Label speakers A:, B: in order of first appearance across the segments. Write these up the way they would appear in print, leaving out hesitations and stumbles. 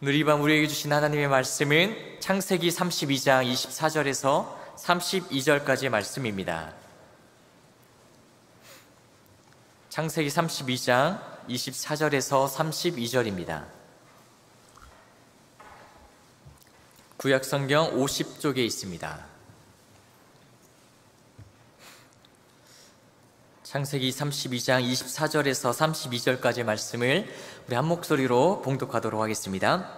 A: 오늘 이 밤 우리에게 주신 하나님의 말씀은 창세기 32장 24절에서 32절까지의 말씀입니다. 창세기 32장 24절에서 32절입니다. 구약성경 50쪽에 있습니다. 창세기 32장 24절에서 32절까지의 말씀을 우리 한 목소리로 봉독하도록 하겠습니다.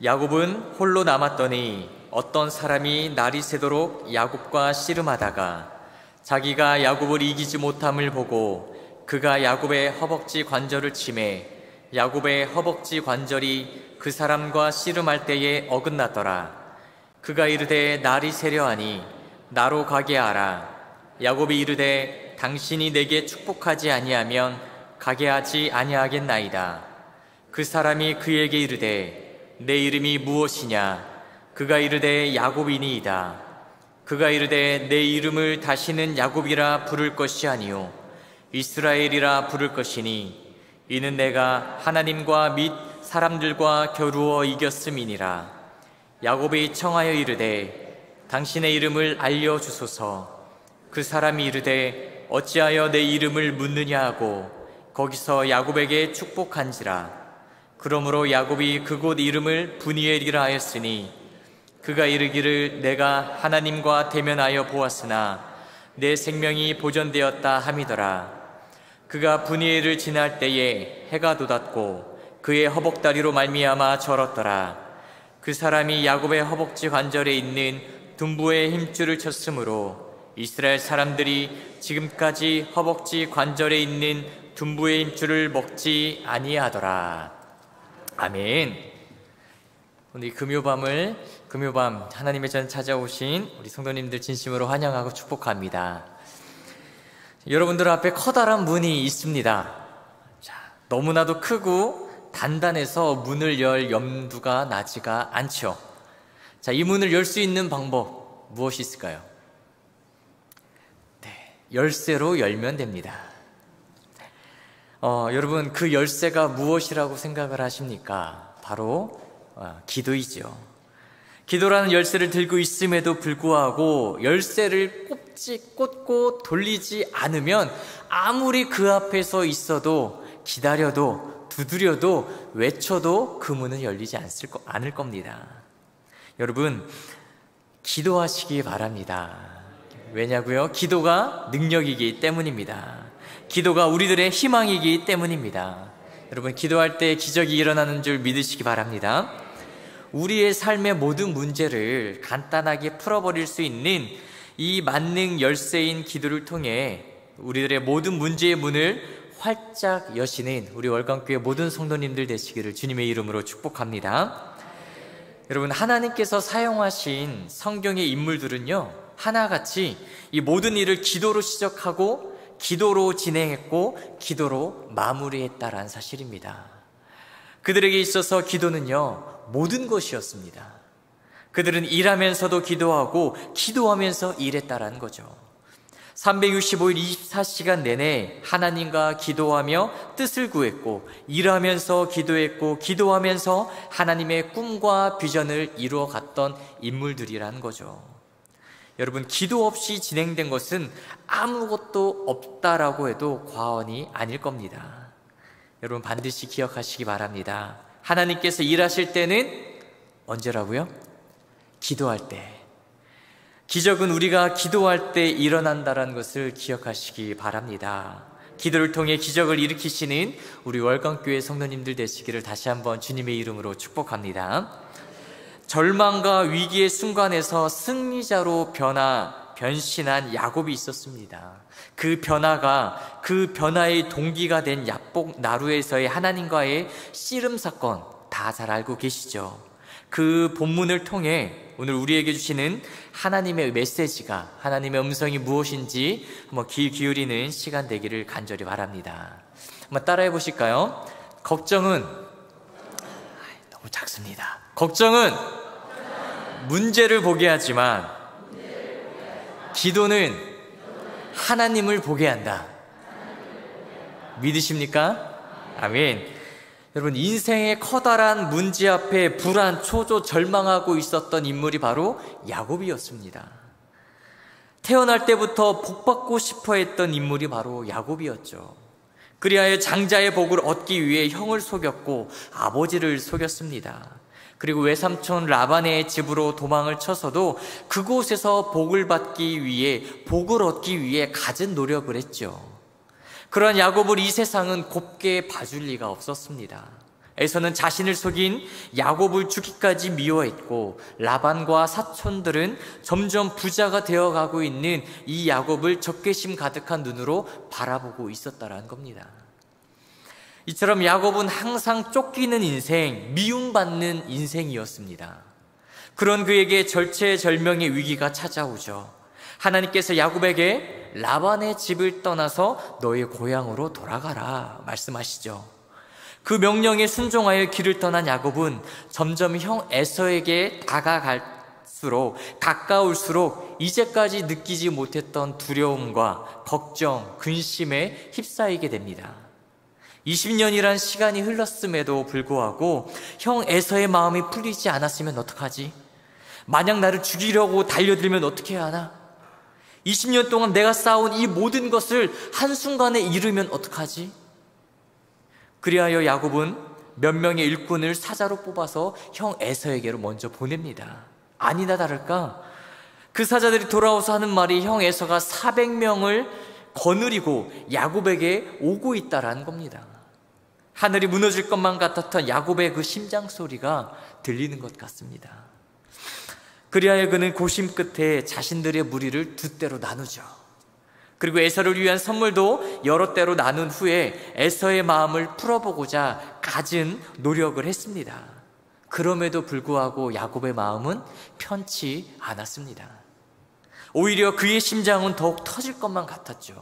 A: 야곱은 홀로 남았더니 어떤 사람이 날이 새도록 야곱과 씨름하다가 자기가 야곱을 이기지 못함을 보고 그가 야곱의 허벅지 관절을 치매 야곱의 허벅지 관절이 그 사람과 씨름할 때에 어긋났더라. 그가 이르되 날이 새려 하니 나로 가게 하라. 야곱이 이르되 당신이 내게 축복하지 아니하면 가게 하지 아니하겠나이다. 그 사람이 그에게 이르되 내 이름이 무엇이냐? 그가 이르되 야곱이니이다. 그가 이르되 내 이름을 다시는 야곱이라 부를 것이 아니요 이스라엘이라 부를 것이니 이는 내가 하나님과 및 사람들과 겨루어 이겼음이니라. 야곱이 청하여 이르되 당신의 이름을 알려주소서. 그 사람이 이르되 어찌하여 내 이름을 묻느냐 하고 거기서 야곱에게 축복한지라. 그러므로 야곱이 그곳 이름을 브니엘이라 하였으니 그가 이르기를 내가 하나님과 대면하여 보았으나 내 생명이 보존되었다 함이더라. 그가 브니엘을 지날 때에 해가 돋았고 그의 허벅다리로 말미암아 절었더라. 그 사람이 야곱의 허벅지 관절에 있는 둔부의 힘줄을 쳤으므로 이스라엘 사람들이 지금까지 허벅지 관절에 있는 둔부의 힘줄을 먹지 아니하더라. 아멘. 오늘 금요밤 하나님의 전 찾아오신 우리 성도님들 진심으로 환영하고 축복합니다. 여러분들 앞에 커다란 문이 있습니다. 자, 너무나도 크고 단단해서 문을 열 염두가 나지가 않죠. 자, 이 문을 열 수 있는 방법 무엇이 있을까요? 열쇠로 열면 됩니다. 여러분 그 열쇠가 무엇이라고 생각을 하십니까? 바로 기도이죠. 기도라는 열쇠를 들고 있음에도 불구하고 열쇠를 꽂고 돌리지 않으면 아무리 그 앞에서 있어도 기다려도 두드려도 외쳐도 그 문은 열리지 않을 겁니다. 여러분 기도하시기 바랍니다. 왜냐고요? 기도가 능력이기 때문입니다. 기도가 우리들의 희망이기 때문입니다. 여러분 기도할 때 기적이 일어나는 줄 믿으시기 바랍니다. 우리의 삶의 모든 문제를 간단하게 풀어버릴 수 있는 이 만능 열쇠인 기도를 통해 우리들의 모든 문제의 문을 활짝 여시는 우리 월간교회 모든 성도님들 되시기를 주님의 이름으로 축복합니다. 여러분 하나님께서 사용하신 성경의 인물들은요 하나같이 이 모든 일을 기도로 시작하고 기도로 진행했고 기도로 마무리했다라는 사실입니다. 그들에게 있어서 기도는요 모든 것이었습니다. 그들은 일하면서도 기도하고 기도하면서 일했다라는 거죠. 365일 24시간 내내 하나님과 기도하며 뜻을 구했고 일하면서 기도했고 기도하면서 하나님의 꿈과 비전을 이루어 갔던 인물들이라는 거죠. 여러분 기도 없이 진행된 것은 아무것도 없다라고 해도 과언이 아닐 겁니다. 여러분 반드시 기억하시기 바랍니다. 하나님께서 일하실 때는 언제라고요? 기도할 때. 기적은 우리가 기도할 때 일어난다는 것을 기억하시기 바랍니다. 기도를 통해 기적을 일으키시는 우리 월간교회 성도님들 되시기를 다시 한번 주님의 이름으로 축복합니다. 절망과 위기의 순간에서 승리자로 변신한 야곱이 있었습니다. 그 변화의 동기가 된 야복 나루에서의 하나님과의 씨름 사건 다 잘 알고 계시죠. 그 본문을 통해 오늘 우리에게 주시는 하나님의 메시지가 하나님의 음성이 무엇인지 한번 귀 기울이는 시간 되기를 간절히 바랍니다. 한번 따라해 보실까요? 걱정은 너무 작습니다. 걱정은 문제를 보게 하지만 기도는 하나님을 보게 한다. 믿으십니까? 아멘. 여러분, 인생의 커다란 문제 앞에 불안, 초조, 절망하고 있었던 인물이 바로 야곱이었습니다. 태어날 때부터 복받고 싶어 했던 인물이 바로 야곱이었죠. 그리하여 장자의 복을 얻기 위해 형을 속였고 아버지를 속였습니다. 그리고 외삼촌 라반의 집으로 도망을 쳐서도 그곳에서 복을 받기 위해, 복을 얻기 위해 갖은 노력을 했죠. 그러한 야곱을 이 세상은 곱게 봐줄 리가 없었습니다. 에서는 자신을 속인 야곱을 죽기까지 미워했고, 라반과 사촌들은 점점 부자가 되어가고 있는 이 야곱을 적개심 가득한 눈으로 바라보고 있었다라는 겁니다. 이처럼 야곱은 항상 쫓기는 인생, 미움받는 인생이었습니다. 그런 그에게 절체절명의 위기가 찾아오죠. 하나님께서 야곱에게 라반의 집을 떠나서 너의 고향으로 돌아가라 말씀하시죠. 그 명령에 순종하여 길을 떠난 야곱은 점점 형 에서에게 가까울수록 이제까지 느끼지 못했던 두려움과 걱정, 근심에 휩싸이게 됩니다. 20년이란 시간이 흘렀음에도 불구하고 형 에서의 마음이 풀리지 않았으면 어떡하지? 만약 나를 죽이려고 달려들면 어떻게 해야 하나? 20년 동안 내가 쌓아온 이 모든 것을 한순간에 잃으면 어떡하지? 그리하여 야곱은 몇 명의 일꾼을 사자로 뽑아서 형 에서에게로 먼저 보냅니다. 아니나 다를까 그 사자들이 돌아와서 하는 말이 형 에서가 400명을 거느리고 야곱에게 오고 있다라는 겁니다. 하늘이 무너질 것만 같았던 야곱의 그 심장 소리가 들리는 것 같습니다. 그리하여 그는 고심 끝에 자신들의 무리를 두 대로 나누죠. 그리고 에서를 위한 선물도 여러 대로 나눈 후에 에서의 마음을 풀어보고자 갖은 노력을 했습니다. 그럼에도 불구하고 야곱의 마음은 편치 않았습니다. 오히려 그의 심장은 더욱 터질 것만 같았죠.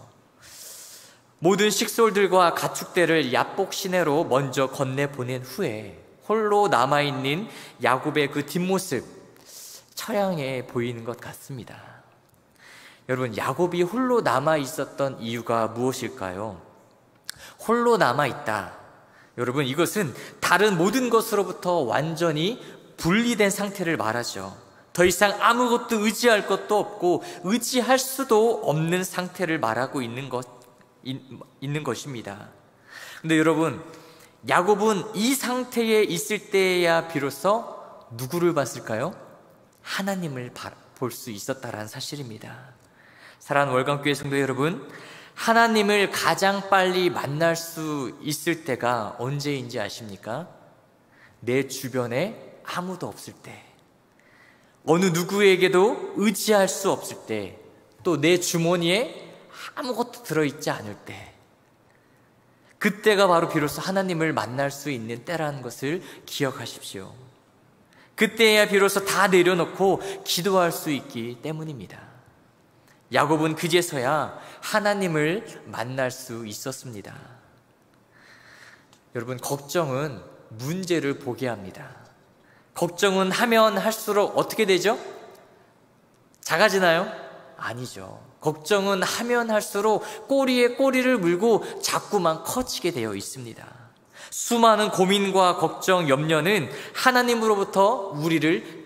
A: 모든 식솔들과 가축대를 야복 시내로 먼저 건네보낸 후에 홀로 남아있는 야곱의 그 뒷모습, 처량해 보이는 것 같습니다. 여러분, 야곱이 홀로 남아있었던 이유가 무엇일까요? 홀로 남아있다. 여러분, 이것은 다른 모든 것으로부터 완전히 분리된 상태를 말하죠. 더 이상 아무것도 의지할 것도 없고 의지할 수도 없는 상태를 말하고 있는 것입니다. 근데 여러분, 야곱은 이 상태에 있을 때야 비로소 누구를 봤을까요? 하나님을 볼 수 있었다라는 사실입니다. 사랑하는 월간교회 성도 여러분, 하나님을 가장 빨리 만날 수 있을 때가 언제인지 아십니까? 내 주변에 아무도 없을 때, 어느 누구에게도 의지할 수 없을 때, 또 내 주머니에 아무것도 들어있지 않을 때, 그때가 바로 비로소 하나님을 만날 수 있는 때라는 것을 기억하십시오. 그때야 비로소 다 내려놓고 기도할 수 있기 때문입니다. 야곱은 그제서야 하나님을 만날 수 있었습니다. 여러분, 걱정은 문제를 보게 합니다. 걱정은 하면 할수록 어떻게 되죠? 작아지나요? 아니죠. 걱정은 하면 할수록 꼬리에 꼬리를 물고 자꾸만 커지게 되어 있습니다. 수많은 고민과 걱정, 염려는 하나님으로부터 우리를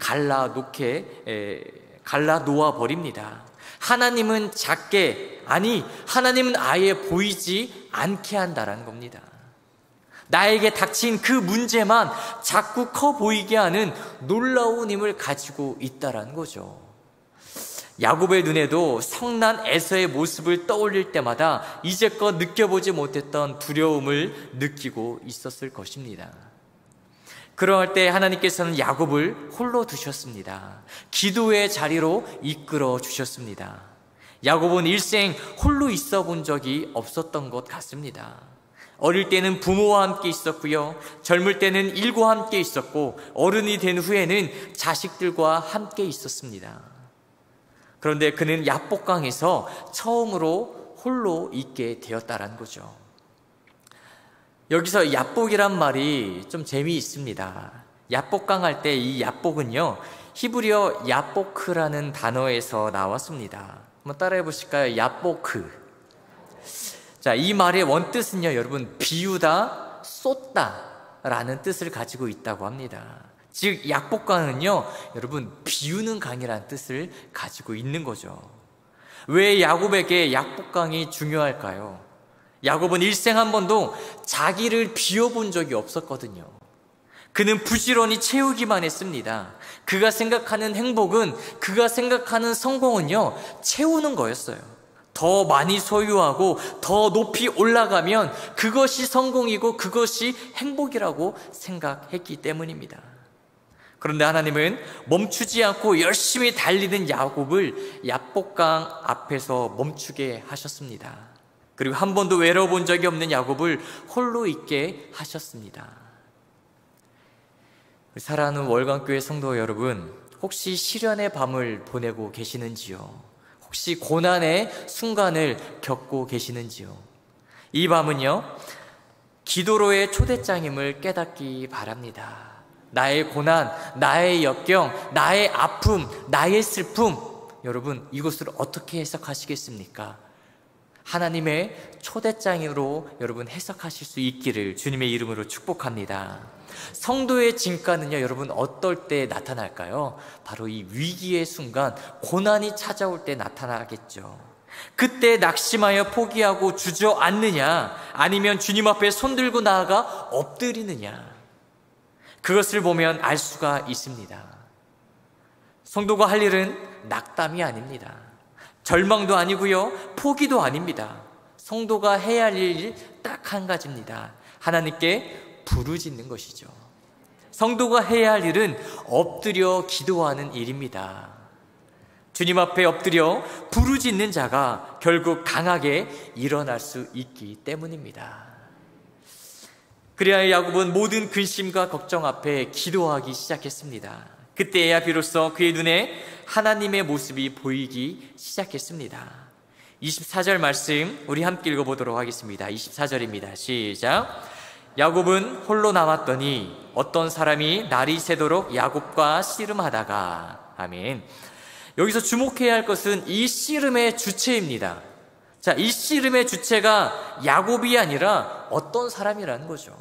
A: 갈라놓아 버립니다. 하나님은 작게, 아니 하나님은 아예 보이지 않게 한다라는 겁니다. 나에게 닥친 그 문제만 자꾸 커 보이게 하는 놀라운 힘을 가지고 있다라는 거죠. 야곱의 눈에도 성난 에서의 모습을 떠올릴 때마다 이제껏 느껴보지 못했던 두려움을 느끼고 있었을 것입니다. 그러할 때 하나님께서는 야곱을 홀로 두셨습니다. 기도의 자리로 이끌어 주셨습니다. 야곱은 일생 홀로 있어 본 적이 없었던 것 같습니다. 어릴 때는 부모와 함께 있었고요, 젊을 때는 일과 함께 있었고, 어른이 된 후에는 자식들과 함께 있었습니다. 그런데 그는 야복강에서 처음으로 홀로 있게 되었다는 거죠. 여기서 야복이란 말이 좀 재미있습니다. 야복강 할 때 이 야복은요, 히브리어 야보크라는 단어에서 나왔습니다. 한번 따라해 보실까요? 야보크. 자, 이 말의 원뜻은요, 여러분, 비우다, 쏟다, 라는 뜻을 가지고 있다고 합니다. 즉 야복강은요, 여러분 비우는 강이라는 뜻을 가지고 있는 거죠. 왜 야곱에게 야복강이 중요할까요? 야곱은 일생 한 번도 자기를 비워본 적이 없었거든요. 그는 부지런히 채우기만 했습니다. 그가 생각하는 행복은, 그가 생각하는 성공은요, 채우는 거였어요. 더 많이 소유하고 더 높이 올라가면 그것이 성공이고 그것이 행복이라고 생각했기 때문입니다. 그런데 하나님은 멈추지 않고 열심히 달리는 야곱을 야복강 앞에서 멈추게 하셨습니다. 그리고 한 번도 외로워 본 적이 없는 야곱을 홀로 있게 하셨습니다. 사랑하는 월간교회 성도 여러분, 혹시 시련의 밤을 보내고 계시는지요? 혹시 고난의 순간을 겪고 계시는지요? 이 밤은요, 기도로의 초대장임을 깨닫기 바랍니다. 나의 고난, 나의 역경, 나의 아픔, 나의 슬픔, 여러분 이것을 어떻게 해석하시겠습니까? 하나님의 초대장으로 여러분 해석하실 수 있기를 주님의 이름으로 축복합니다. 성도의 진가는요, 여러분 어떨 때 나타날까요? 바로 이 위기의 순간, 고난이 찾아올 때 나타나겠죠. 그때 낙심하여 포기하고 주저앉느냐, 아니면 주님 앞에 손들고 나아가 엎드리느냐, 그것을 보면 알 수가 있습니다. 성도가 할 일은 낙담이 아닙니다. 절망도 아니고요, 포기도 아닙니다. 성도가 해야 할 일 딱 한 가지입니다. 하나님께 부르짖는 것이죠. 성도가 해야 할 일은 엎드려 기도하는 일입니다. 주님 앞에 엎드려 부르짖는 자가 결국 강하게 일어날 수 있기 때문입니다. 그래야 야곱은 모든 근심과 걱정 앞에 기도하기 시작했습니다. 그때야 비로소 그의 눈에 하나님의 모습이 보이기 시작했습니다. 24절 말씀 우리 함께 읽어보도록 하겠습니다. 24절입니다. 시작. 야곱은 홀로 남았더니 어떤 사람이 날이 새도록 야곱과 씨름하다가. 아멘. 여기서 주목해야 할 것은 이 씨름의 주체입니다. 자, 이 씨름의 주체가 야곱이 아니라 어떤 사람이라는 거죠.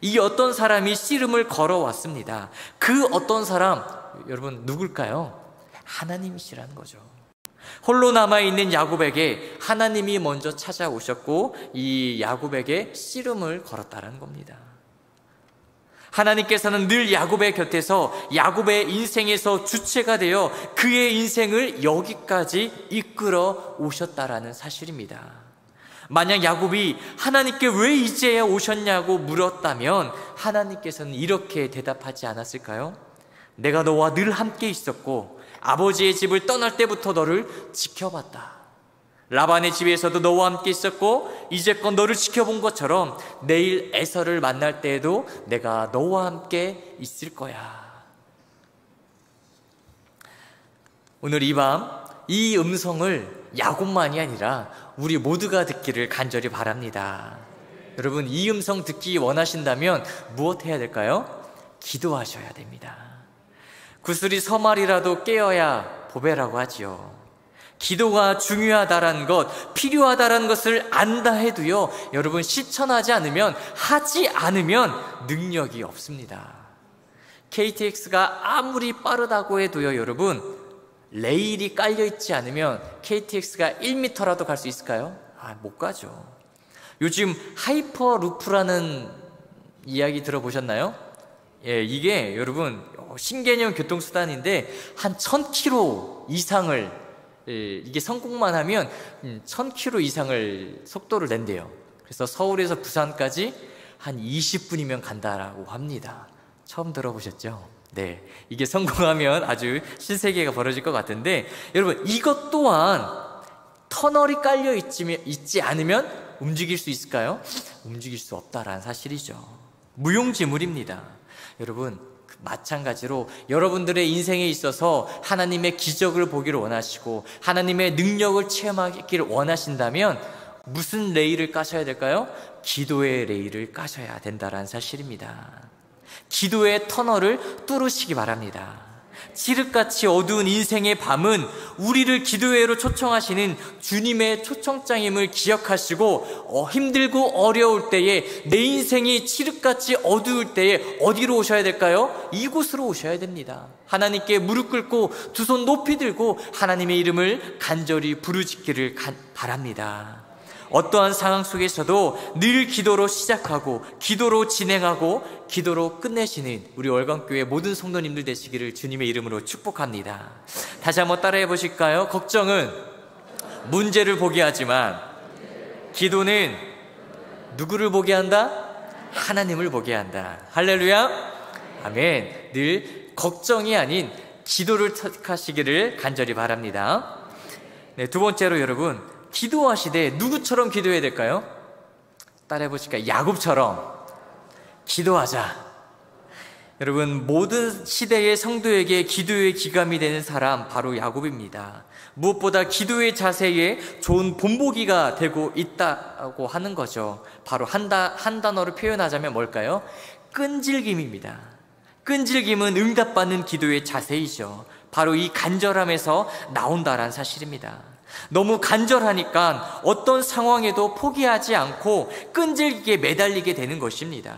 A: 이 어떤 사람이 씨름을 걸어왔습니다. 그 어떤 사람, 여러분 누굴까요? 하나님이시라는 거죠. 홀로 남아있는 야곱에게 하나님이 먼저 찾아오셨고 이 야곱에게 씨름을 걸었다는 겁니다. 하나님께서는 늘 야곱의 곁에서 야곱의 인생에서 주체가 되어 그의 인생을 여기까지 이끌어 오셨다라는 사실입니다. 만약 야곱이 하나님께 왜 이제야 오셨냐고 물었다면 하나님께서는 이렇게 대답하지 않았을까요? 내가 너와 늘 함께 있었고 아버지의 집을 떠날 때부터 너를 지켜봤다. 라반의 집에서도 너와 함께 있었고 이제껏 너를 지켜본 것처럼 내일 에서를 만날 때에도 내가 너와 함께 있을 거야. 오늘 이 밤 이 음성을 야곱만이 아니라 우리 모두가 듣기를 간절히 바랍니다. 여러분 이 음성 듣기 원하신다면 무엇 해야 될까요? 기도하셔야 됩니다. 구슬이 서말이라도 깨어야 보배라고 하지요. 기도가 중요하다라는 것, 필요하다라는 것을 안다 해도요, 여러분 실천하지 않으면, 하지 않으면 능력이 없습니다. KTX가 아무리 빠르다고 해도요, 여러분 레일이 깔려있지 않으면 KTX가 1m라도 갈 수 있을까요? 못 가죠. 요즘 하이퍼루프라는 이야기 들어보셨나요? 예, 이게 여러분 신개념 교통수단인데 한 1000km 이상을 이게 성공만 하면 1000km 이상을 속도를 낸대요. 그래서 서울에서 부산까지 한 20분이면 간다라고 합니다. 처음 들어보셨죠? 네, 이게 성공하면 아주 신세계가 벌어질 것 같은데 여러분 이것 또한 터널이 깔려 있지 않으면 움직일 수 있을까요? 움직일 수 없다라는 사실이죠. 무용지물입니다. 여러분 마찬가지로 여러분들의 인생에 있어서 하나님의 기적을 보기를 원하시고 하나님의 능력을 체험하기를 원하신다면 무슨 레일을 까셔야 될까요? 기도의 레일을 까셔야 된다는 사실입니다. 기도의 터널을 뚫으시기 바랍니다. 칠흑같이 어두운 인생의 밤은 우리를 기도회로 초청하시는 주님의 초청장임을 기억하시고 힘들고 어려울 때에 내 인생이 칠흑같이 어두울 때에 어디로 오셔야 될까요? 이곳으로 오셔야 됩니다. 하나님께 무릎 꿇고 두 손 높이 들고 하나님의 이름을 간절히 부르짖기를 바랍니다. 어떠한 상황 속에서도 늘 기도로 시작하고 기도로 진행하고 기도로 끝내시는 우리 월광교회 모든 성도님들 되시기를 주님의 이름으로 축복합니다. 다시 한번 따라해 보실까요? 걱정은 문제를 보게 하지만 기도는 누구를 보게 한다? 하나님을 보게 한다. 할렐루야. 아멘. 늘 걱정이 아닌 기도를 택하시기를 간절히 바랍니다. 네, 두 번째로 여러분, 기도하시되 누구처럼 기도해야 될까요? 따라해 보실까요? 야곱처럼 기도하자. 여러분, 모든 시대의 성도에게 기도의 기감이 되는 사람 바로 야곱입니다. 무엇보다 기도의 자세에 좋은 본보기가 되고 있다고 하는 거죠. 바로 한 단어로 표현하자면 뭘까요? 끈질김입니다. 끈질김은 응답받는 기도의 자세이죠. 바로 이 간절함에서 나온다라는 사실입니다. 너무 간절하니까 어떤 상황에도 포기하지 않고 끈질기게 매달리게 되는 것입니다.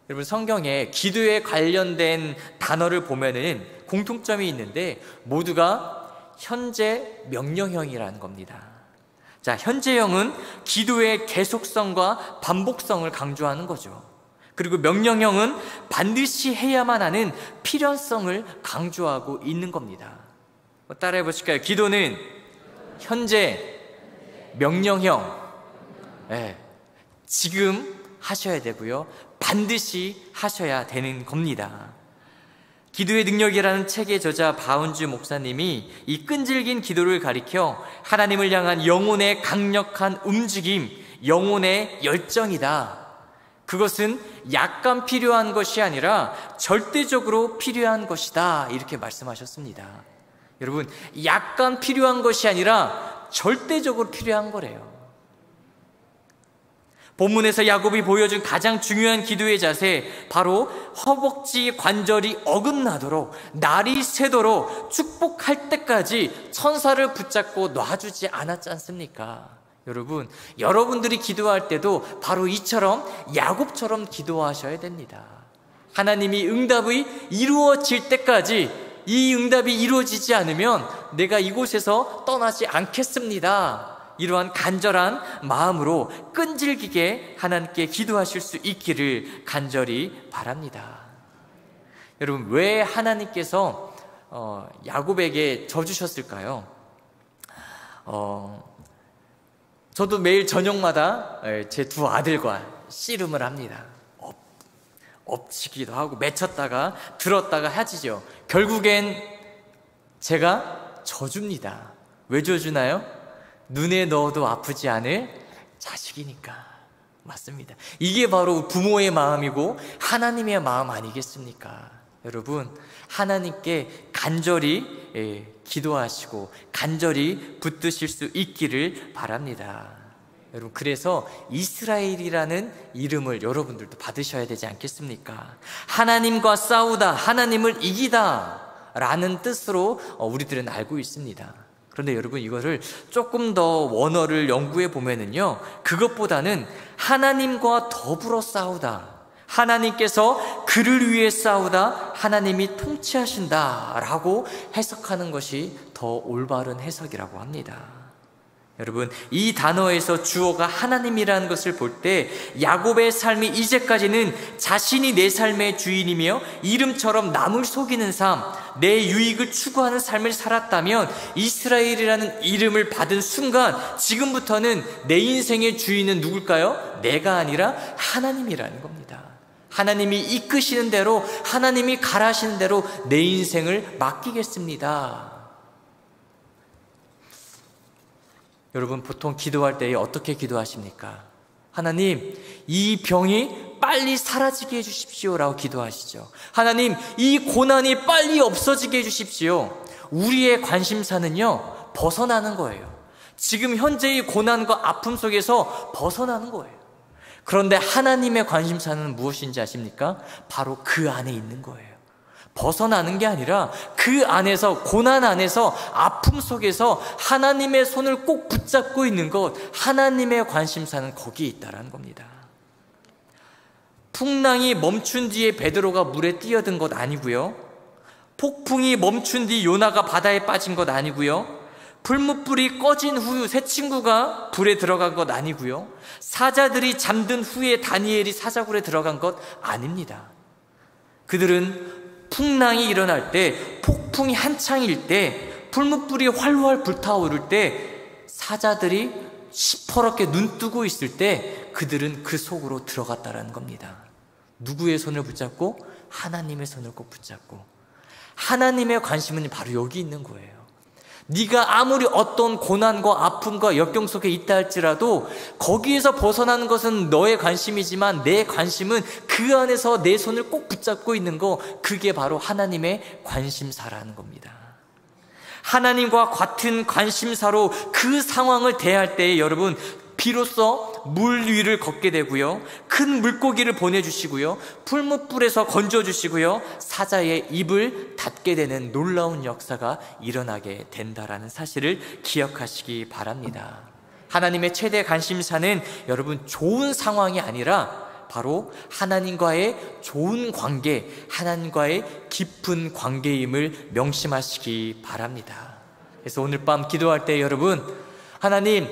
A: 여러분, 성경에 기도에 관련된 단어를 보면은 공통점이 있는데 모두가 현재 명령형이라는 겁니다. 자, 현재형은 기도의 계속성과 반복성을 강조하는 거죠. 그리고 명령형은 반드시 해야만 하는 필연성을 강조하고 있는 겁니다. 따라해 보실까요? 기도는 현재 명령형, 지금 하셔야 되고요, 반드시 하셔야 되는 겁니다. 기도의 능력이라는 책의 저자 바운주 목사님이 이 끈질긴 기도를 가리켜 하나님을 향한 영혼의 강력한 움직임, 영혼의 열정이다. 그것은 약간 필요한 것이 아니라 절대적으로 필요한 것이다. 이렇게 말씀하셨습니다. 여러분, 약간 필요한 것이 아니라 절대적으로 필요한 거래요. 본문에서 야곱이 보여준 가장 중요한 기도의 자세, 바로 허벅지 관절이 어긋나도록, 날이 새도록 축복할 때까지 천사를 붙잡고 놔주지 않았지 않습니까? 여러분, 여러분들이 기도할 때도 바로 이처럼 야곱처럼 기도하셔야 됩니다. 하나님이 응답이 이루어질 때까지, 이 응답이 이루어지지 않으면 내가 이곳에서 떠나지 않겠습니다. 이러한 간절한 마음으로 끈질기게 하나님께 기도하실 수 있기를 간절히 바랍니다. 여러분, 왜 하나님께서 야곱에게 져주셨을까요? 저도 매일 저녁마다 제 두 아들과 씨름을 합니다. 엎치기도 하고 맺혔다가 들었다가 하지죠. 결국엔 제가 져줍니다. 왜 져주나요? 눈에 넣어도 아프지 않을 자식이니까. 맞습니다. 이게 바로 부모의 마음이고 하나님의 마음 아니겠습니까? 여러분, 하나님께 간절히 기도하시고 간절히 붙드실 수 있기를 바랍니다. 여러분, 그래서 이스라엘이라는 이름을 여러분들도 받으셔야 되지 않겠습니까? 하나님과 싸우다, 하나님을 이기다 라는 뜻으로 우리들은 알고 있습니다. 그런데 여러분, 이거를 조금 더 원어를 연구해 보면은요, 그것보다는 하나님과 더불어 싸우다, 하나님께서 그를 위해 싸우다, 하나님이 통치하신다 라고 해석하는 것이 더 올바른 해석이라고 합니다. 여러분, 이 단어에서 주어가 하나님이라는 것을 볼 때 야곱의 삶이 이제까지는 자신이 내 삶의 주인이며 이름처럼 남을 속이는 삶, 내 유익을 추구하는 삶을 살았다면 이스라엘이라는 이름을 받은 순간 지금부터는 내 인생의 주인은 누굴까요? 내가 아니라 하나님이라는 겁니다. 하나님이 이끄시는 대로, 하나님이 가라시는 대로 내 인생을 맡기겠습니다. 여러분, 보통 기도할 때 어떻게 기도하십니까? 하나님, 이 병이 빨리 사라지게 해주십시오 라고 기도하시죠. 하나님, 이 고난이 빨리 없어지게 해주십시오. 우리의 관심사는요, 벗어나는 거예요. 지금 현재의 고난과 아픔 속에서 벗어나는 거예요. 그런데 하나님의 관심사는 무엇인지 아십니까? 바로 그 안에 있는 거예요. 벗어나는 게 아니라 그 안에서, 고난 안에서, 아픔 속에서 하나님의 손을 꼭 붙잡고 있는 것, 하나님의 관심사는 거기에 있다는 겁니다. 풍랑이 멈춘 뒤에 베드로가 물에 뛰어든 것 아니고요, 폭풍이 멈춘 뒤 요나가 바다에 빠진 것 아니고요, 불뭇불이 꺼진 후 새 친구가 불에 들어간 것 아니고요, 사자들이 잠든 후에 다니엘이 사자굴에 들어간 것 아닙니다. 그들은 풍랑이 일어날 때, 폭풍이 한창일 때, 불뭇불이 활활 불타오를 때, 사자들이 시퍼렇게 눈 뜨고 있을 때 그들은 그 속으로 들어갔다는 겁니다. 누구의 손을 붙잡고? 하나님의 손을 꼭 붙잡고. 하나님의 관심은 바로 여기 있는 거예요. 네가 아무리 어떤 고난과 아픔과 역경 속에 있다 할지라도 거기에서 벗어나는 것은 너의 관심이지만 내 관심은 그 안에서 내 손을 꼭 붙잡고 있는 거, 그게 바로 하나님의 관심사라는 겁니다. 하나님과 같은 관심사로 그 상황을 대할 때에 여러분, 비로소 물 위를 걷게 되고요, 큰 물고기를 보내주시고요, 풀무불에서 건져주시고요, 사자의 입을 닫게 되는 놀라운 역사가 일어나게 된다라는 사실을 기억하시기 바랍니다. 하나님의 최대 관심사는 여러분 좋은 상황이 아니라 바로 하나님과의 좋은 관계, 하나님과의 깊은 관계임을 명심하시기 바랍니다. 그래서 오늘 밤 기도할 때 여러분, 하나님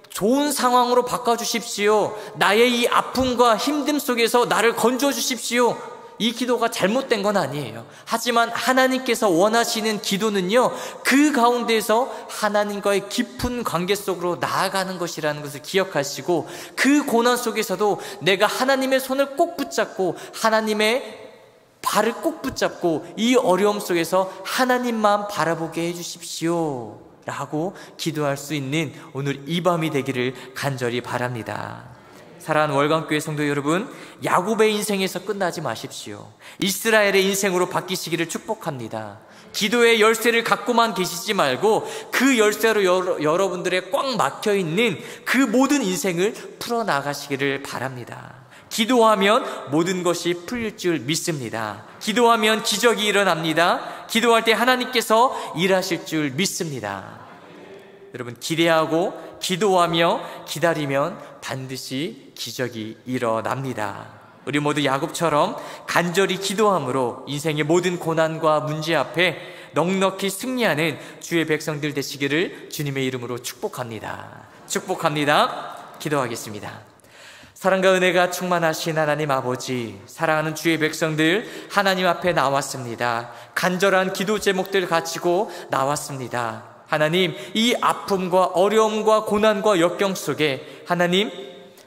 A: 좋은 상황으로 바꿔주십시오. 나의 이 아픔과 힘듦 속에서 나를 건져주십시오. 이 기도가 잘못된 건 아니에요. 하지만 하나님께서 원하시는 기도는요, 그 가운데에서 하나님과의 깊은 관계 속으로 나아가는 것이라는 것을 기억하시고, 그 고난 속에서도 내가 하나님의 손을 꼭 붙잡고 하나님의 발을 꼭 붙잡고 이 어려움 속에서 하나님만 바라보게 해주십시오 라고 기도할 수 있는 오늘 이 밤이 되기를 간절히 바랍니다. 사랑하는 월간교회 성도 여러분, 야곱의 인생에서 끝나지 마십시오. 이스라엘의 인생으로 바뀌시기를 축복합니다. 기도의 열쇠를 갖고만 계시지 말고 그 열쇠로 여러분들의 꽉 막혀있는 그 모든 인생을 풀어나가시기를 바랍니다. 기도하면 모든 것이 풀릴 줄 믿습니다. 기도하면 기적이 일어납니다. 기도할 때 하나님께서 일하실 줄 믿습니다. 여러분, 기대하고 기도하며 기다리면 반드시 기적이 일어납니다. 우리 모두 야곱처럼 간절히 기도함으로 인생의 모든 고난과 문제 앞에 넉넉히 승리하는 주의 백성들 되시기를 주님의 이름으로 축복합니다. 축복합니다. 기도하겠습니다. 사랑과 은혜가 충만하신 하나님 아버지, 사랑하는 주의 백성들 하나님 앞에 나왔습니다. 간절한 기도 제목들 가지고 나왔습니다. 하나님, 이 아픔과 어려움과 고난과 역경 속에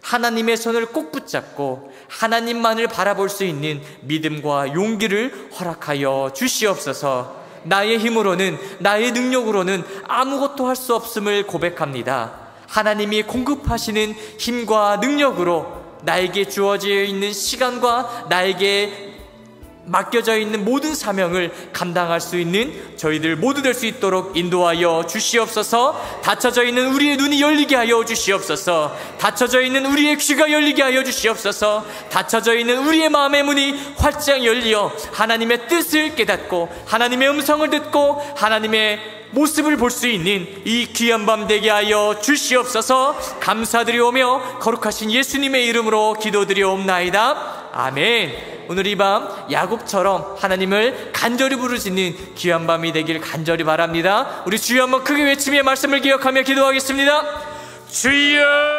A: 하나님의 손을 꼭 붙잡고 하나님만을 바라볼 수 있는 믿음과 용기를 허락하여 주시옵소서. 나의 힘으로는, 나의 능력으로는 아무것도 할 수 없음을 고백합니다. 하나님이 공급하시는 힘과 능력으로 나에게 주어져 있는 시간과 나에게 맡겨져 있는 모든 사명을 감당할 수 있는 저희들 모두 될 수 있도록 인도하여 주시옵소서. 닫혀져 있는 우리의 눈이 열리게 하여 주시옵소서. 닫혀져 있는 우리의 귀가 열리게 하여 주시옵소서. 닫혀져 있는 우리의 마음의 문이 활짝 열려 하나님의 뜻을 깨닫고 하나님의 음성을 듣고 하나님의 모습을 볼 수 있는 이 귀한 밤 되게 하여 주시옵소서. 감사드리오며 거룩하신 예수님의 이름으로 기도드리옵나이다. 아멘. 오늘 이 밤 야곱처럼 하나님을 간절히 부르짖는 귀한 밤이 되길 간절히 바랍니다. 우리 주여 한번 크게 외치며 말씀을 기억하며 기도하겠습니다. 주여!